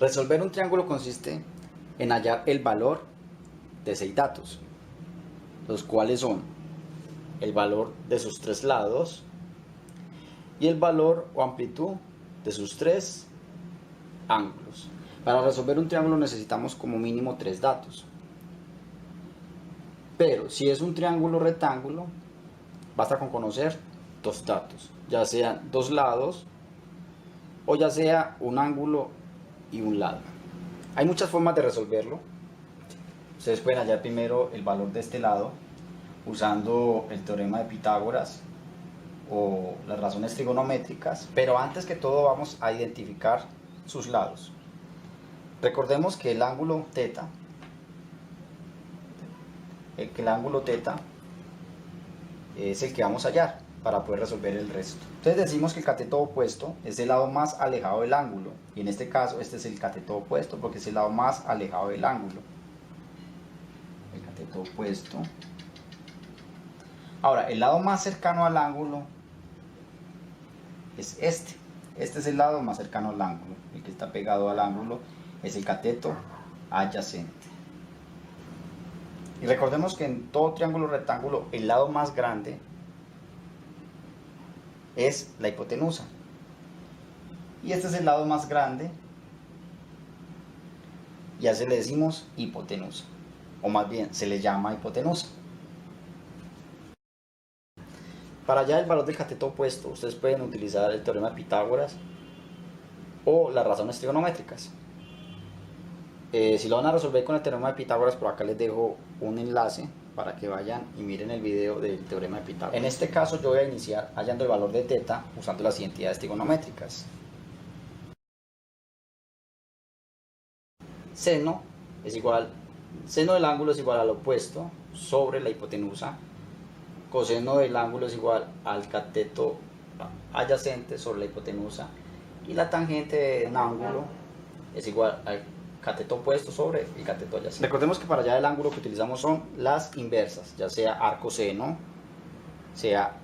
Resolver un triángulo consiste en hallar el valor de 6 datos, los cuales son el valor de sus 3 lados y el valor o amplitud de sus 3 ángulos. Para resolver un triángulo necesitamos como mínimo 3 datos. Pero si es un triángulo rectángulo, basta con conocer 2 datos, ya sean 2 lados o ya sea un ángulo y un lado. Hay muchas formas de resolverlo. Ustedes pueden hallar primero el valor de este lado usando el teorema de Pitágoras o las razones trigonométricas, pero antes que todo vamos a identificar sus lados. Recordemos que el ángulo teta es el que vamos a hallar para poder resolver el resto. Entonces decimos que el cateto opuesto es el lado más alejado del ángulo, y en este caso este es el cateto opuesto porque es el lado más alejado del ángulo. El cateto opuesto. Ahora, el lado más cercano al ángulo es este. Este es el lado más cercano al ángulo. El que está pegado al ángulo es el cateto adyacente. Y recordemos que en todo triángulo rectángulo el lado más grande es la hipotenusa. Y este es el lado más grande, y a ese le decimos hipotenusa, o más bien se le llama hipotenusa. Para hallar el valor del cateto opuesto, ustedes pueden utilizar el teorema de Pitágoras o las razones trigonométricas. Si lo van a resolver con el teorema de Pitágoras, por acá les dejo un enlace para que vayan y miren el video del teorema de Pitágoras. En este caso yo voy a iniciar hallando el valor de teta usando las identidades trigonométricas. Seno del ángulo es igual al opuesto sobre la hipotenusa. Coseno del ángulo es igual al cateto adyacente sobre la hipotenusa. Y la tangente de un ángulo es igual al cateto opuesto sobre el cateto adyacente. Recordemos que para hallar el ángulo que utilizamos son las inversas, ya sea arco seno, sea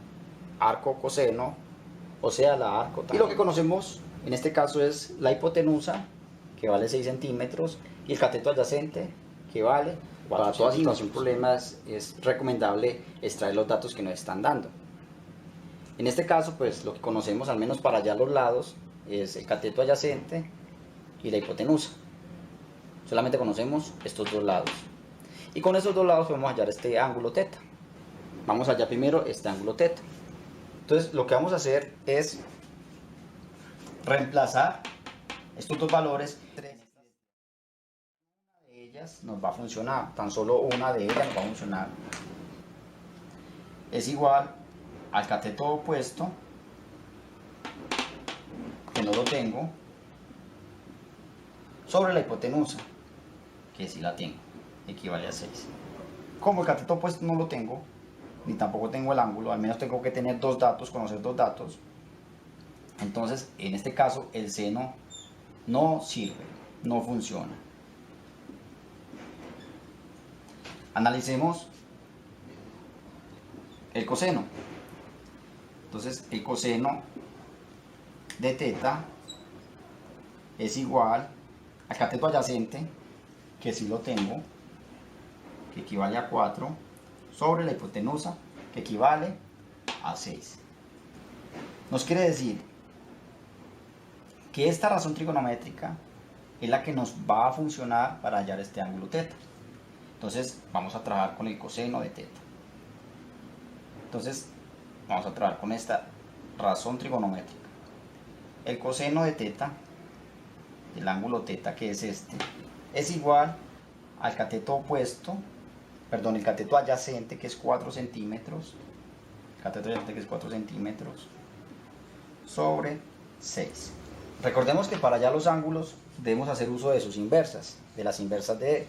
arco coseno o sea la arco tangente. Y lo que conocemos en este caso es la hipotenusa, que vale 6 centímetros, y el cateto adyacente, que vale 4. Para toda situación problemas es recomendable extraer los datos que nos están dando. En este caso, pues lo que conocemos, al menos para hallar los lados, es el cateto adyacente y la hipotenusa. Solamente conocemos estos 2 lados. Y con esos 2 lados podemos hallar este ángulo teta. Vamos a hallar primero este ángulo teta. Entonces lo que vamos a hacer es reemplazar estos 2 valores. Una de ellas nos va a funcionar, tan solo una de ellas nos va a funcionar. Es igual al cateto opuesto, que no lo tengo, sobre la hipotenusa, que sí la tengo, equivale a 6. Como el cateto opuesto no lo tengo, ni tampoco tengo el ángulo, al menos tengo que tener 2 datos, conocer 2 datos. Entonces, en este caso, el seno no sirve, no funciona. Analicemos el coseno. Entonces, el coseno de teta es igual al cateto adyacente, que sí lo tengo, que equivale a 4, sobre la hipotenusa, que equivale a 6. Nos quiere decir que esta razón trigonométrica es la que nos va a funcionar para hallar este ángulo teta. Entonces vamos a trabajar con el coseno de teta. Entonces vamos a trabajar con esta razón trigonométrica. El coseno de teta, el ángulo teta, que es este, es igual al cateto opuesto, perdón, el cateto adyacente, que es 4 centímetros, el cateto adyacente, que es 4 centímetros, sobre 6. Recordemos que para hallar los ángulos debemos hacer uso de sus inversas, de las inversas de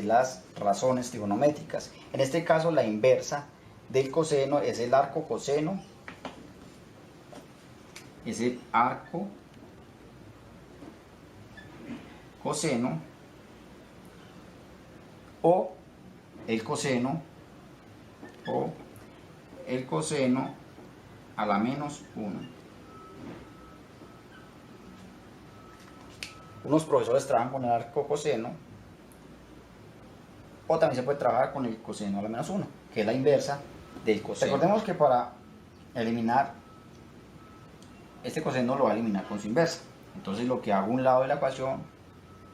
las razones trigonométricas. En este caso, la inversa del coseno es el arco coseno, es el arco coseno, o el coseno a la menos 1. Unos profesores trabajan con el arco coseno, o también se puede trabajar con el coseno a la menos 1, que es la inversa del coseno. Recordemos que para eliminar este coseno lo va a eliminar con su inversa. Entonces lo que hago a un lado de la ecuación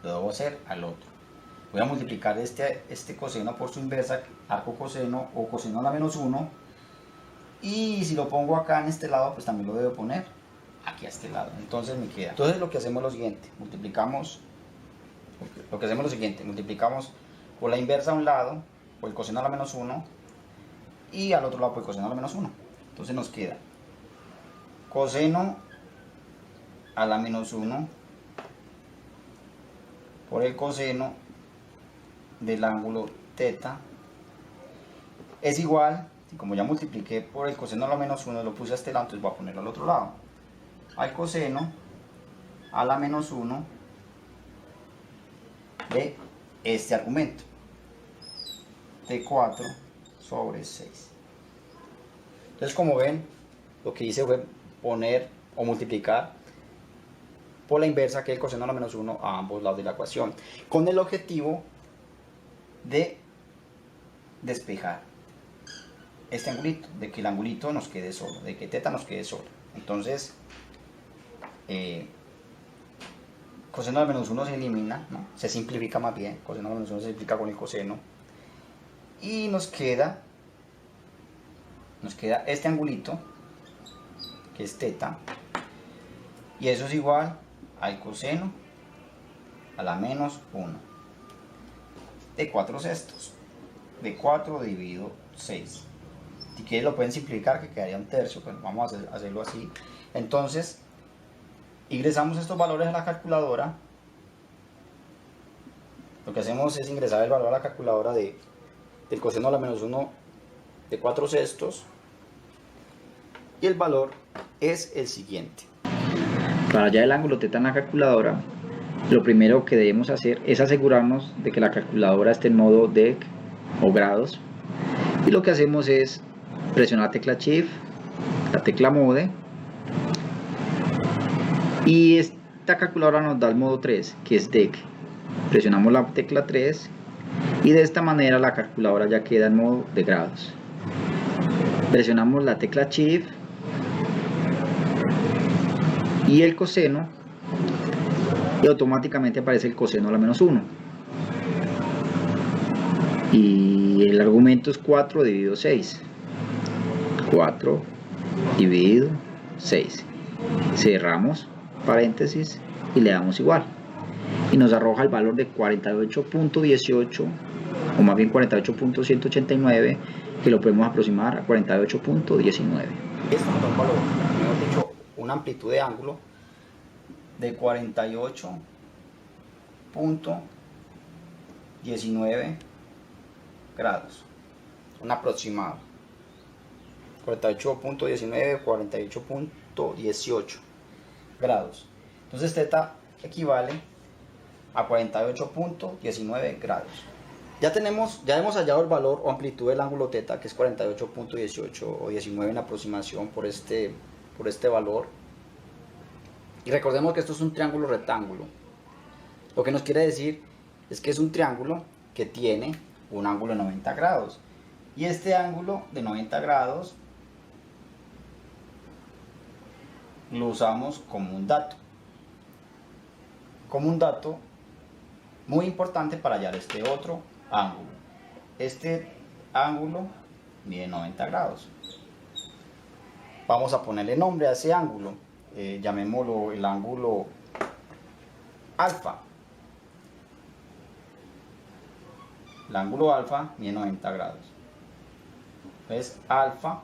lo debo hacer al otro. Voy a multiplicar este coseno por su inversa, arco coseno o coseno a la menos 1. Y si lo pongo acá en este lado, pues también lo debo poner aquí a este lado. Entonces me queda. Entonces lo que hacemos es lo siguiente. Multiplicamos por la inversa a un lado, por el coseno a la menos 1. Y al otro lado por el coseno a la menos 1. Entonces nos queda coseno a la menos 1 por el coseno del ángulo θ es igual, y como ya multipliqué por el coseno a la menos 1, lo puse a este lado, entonces voy a ponerlo al otro lado, al coseno a la menos 1 de este argumento, de 4 sobre 6. Entonces, como ven, lo que hice fue poner o multiplicar por la inversa, que es el coseno a la menos 1, a ambos lados de la ecuación, con el objetivo de despejar este angulito, de que el angulito nos quede solo, de que θ nos quede solo. Entonces, coseno a la menos 1 se elimina, ¿no? Se simplifica más bien, coseno a la menos 1 se simplifica con el coseno, y nos queda este angulito, que es θ, y eso es igual al coseno a la menos 1 de 4 sextos, de 4 dividido 6. Si quieren lo pueden simplificar, que quedaría un tercio, pero vamos a hacerlo así. Entonces, ingresamos estos valores a la calculadora. Lo que hacemos es ingresar el valor a la calculadora del coseno a la menos 1 de 4 sextos, y el valor es el siguiente. Para hallar el ángulo θ en la calculadora, lo primero que debemos hacer es asegurarnos de que la calculadora esté en modo dec o grados, y lo que hacemos es presionar la tecla Shift, la tecla Mode, y esta calculadora nos da el modo 3, que es dec. Presionamos la tecla 3 y de esta manera la calculadora ya queda en modo de grados. Presionamos la tecla Shift y el coseno, y automáticamente aparece el coseno a la menos 1, y el argumento es 4 dividido 6, 4 dividido 6, cerramos paréntesis y le damos igual, y nos arroja el valor de 48.18, o más bien 48.189, que lo podemos aproximar a 48.19. Esto nos da un valor, mejor dicho, una amplitud de ángulo de 48.19 grados, un aproximado, 48.19, 48.18 grados. Entonces θ equivale a 48.19 grados. Ya hemos hallado el valor o amplitud del ángulo θ, que es 48.18 o 19 en aproximación por este valor. Y recordemos que esto es un triángulo rectángulo. Lo que nos quiere decir es que es un triángulo que tiene un ángulo de 90 grados. Y este ángulo de 90 grados lo usamos como un dato. Como un dato muy importante para hallar este otro ángulo. Este ángulo mide 90 grados. Vamos a ponerle nombre a ese ángulo. Llamémoslo el ángulo alfa. El ángulo alfa mide 90 grados. Entonces alfa,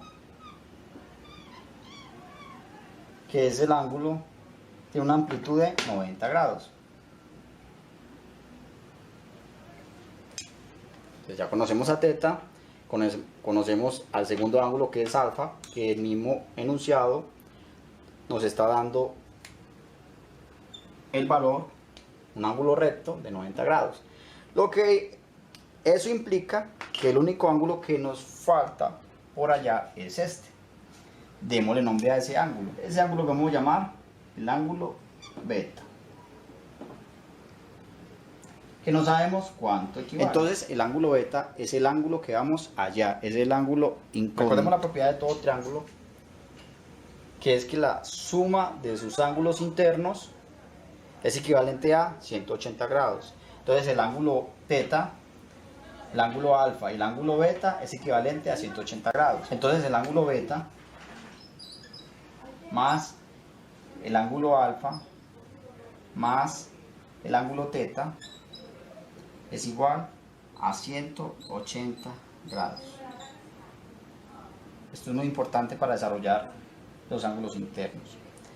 que es el ángulo, tiene una amplitud de 90 grados. Entonces ya conocemos a θ, conocemos al segundo ángulo, que es alfa, que el mismo enunciado nos está dando el valor, un ángulo recto de 90 grados. Lo que eso implica que el único ángulo que nos falta por allá es este. Démosle nombre a ese ángulo. Ese ángulo lo vamos a llamar el ángulo beta. que no sabemos cuánto equivale. Entonces el ángulo beta es el ángulo que vamos allá, es el ángulo incógnito. Recordemos la propiedad de todo triángulo, que es que la suma de sus ángulos internos es equivalente a 180 grados. Entonces el ángulo teta, el ángulo alfa y el ángulo beta es equivalente a 180 grados. Entonces el ángulo beta más el ángulo alfa más el ángulo teta es igual a 180 grados. Esto es muy importante para desarrollar los ángulos internos.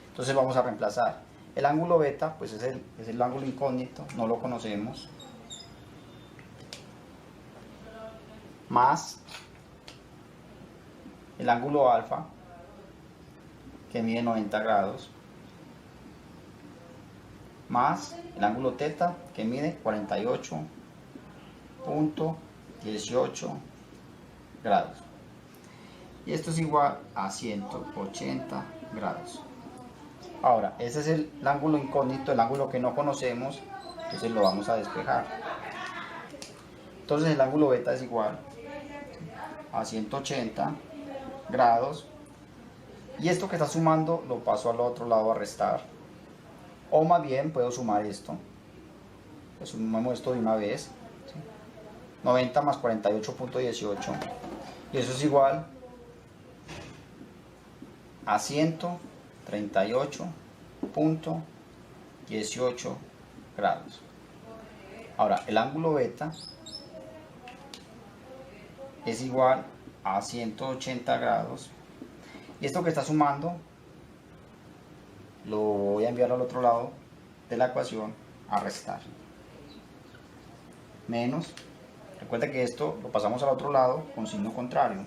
Entonces vamos a reemplazar el ángulo beta, pues es el ángulo incógnito, no lo conocemos, más el ángulo alfa, que mide 90 grados, más el ángulo teta, que mide 48.18 grados. Y esto es igual a 180 grados. Ahora, ese es el ángulo incógnito, el ángulo que no conocemos, entonces lo vamos a despejar. Entonces el ángulo beta es igual a 180 grados. Y esto que está sumando lo paso al otro lado a restar. O más bien puedo sumar esto. Pues sumamos esto de una vez. 90 más 48.18. Y eso es igual a 138.18 grados. Ahora, el ángulo beta es igual a 180 grados. Y esto que está sumando lo voy a enviar al otro lado de la ecuación a restar. Menos, recuerda que esto lo pasamos al otro lado con signo contrario.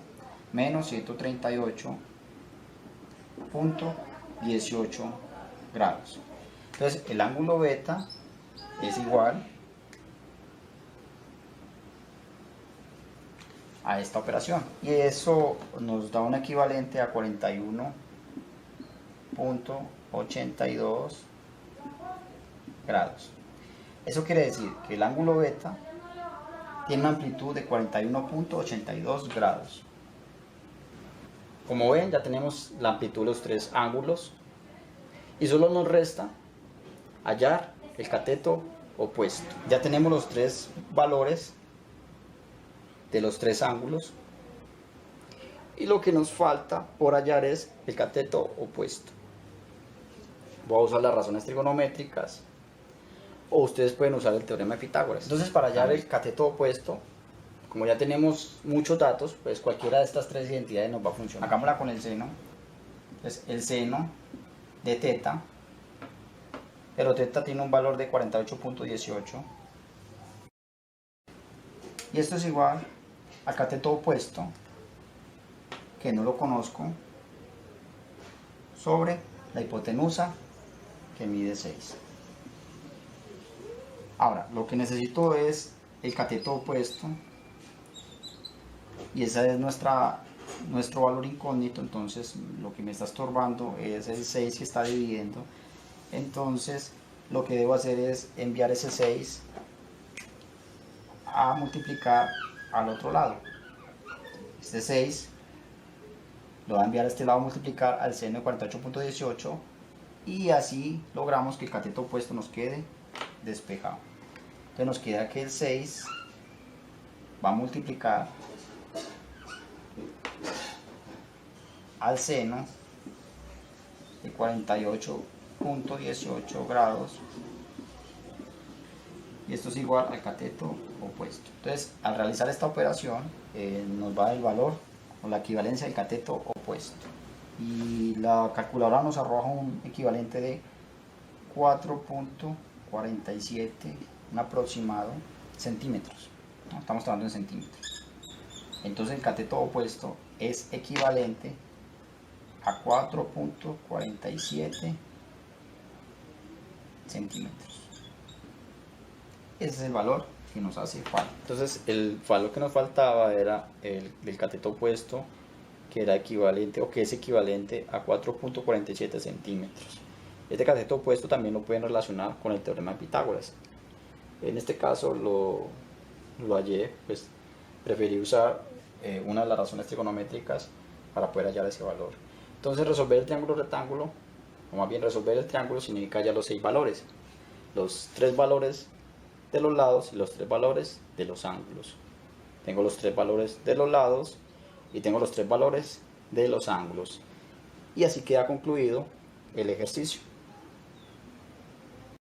Menos 138.18 grados. Entonces el ángulo beta es igual a esta operación, y eso nos da un equivalente a 41.82 grados. Eso quiere decir que el ángulo beta tiene una amplitud de 41.82 grados. Como ven, ya tenemos la amplitud de los tres ángulos y solo nos resta hallar el cateto opuesto. Ya tenemos los tres valores de los tres ángulos y lo que nos falta por hallar es el cateto opuesto. Voy a usar las razones trigonométricas o ustedes pueden usar el teorema de Pitágoras. Entonces, para hallar el cateto opuesto, como ya tenemos muchos datos, pues cualquiera de estas tres identidades nos va a funcionar. Hagámosla con el seno. Entonces, el seno de teta, pero teta tiene un valor de 48.18 y esto es igual al cateto opuesto, que no lo conozco, sobre la hipotenusa, que mide 6. Ahora, lo que necesito es el cateto opuesto, y ese es nuestro valor incógnito. Entonces lo que me está estorbando es el 6 que está dividiendo. Entonces lo que debo hacer es enviar ese 6 a multiplicar al otro lado. Este 6 lo voy a enviar a este lado a multiplicar al seno de 48.18, y así logramos que el cateto opuesto nos quede despejado. Entonces nos queda que el 6 va a multiplicar al seno de 48.18 grados, y esto es igual al cateto opuesto. Entonces, al realizar esta operación nos va el valor o la equivalencia del cateto opuesto, y la calculadora nos arroja un equivalente de 4.47, un aproximado, centímetros, ¿no? Estamos hablando en centímetros. Entonces el cateto opuesto es equivalente a 4.47 centímetros. Ese es el valor que nos hace falta. Entonces el valor que nos faltaba era el del cateto opuesto, que era equivalente, o que es equivalente a 4.47 centímetros. Este cateto opuesto también lo pueden relacionar con el teorema de Pitágoras. En este caso lo hallé, pues preferí usar una de las razones trigonométricas para poder hallar ese valor. Entonces resolver el triángulo rectángulo, o más bien resolver el triángulo, significa hallar los 6 valores. Los 3 valores de los lados y los 3 valores de los ángulos. Tengo los 3 valores de los lados y tengo los 3 valores de los ángulos. Y así queda concluido el ejercicio.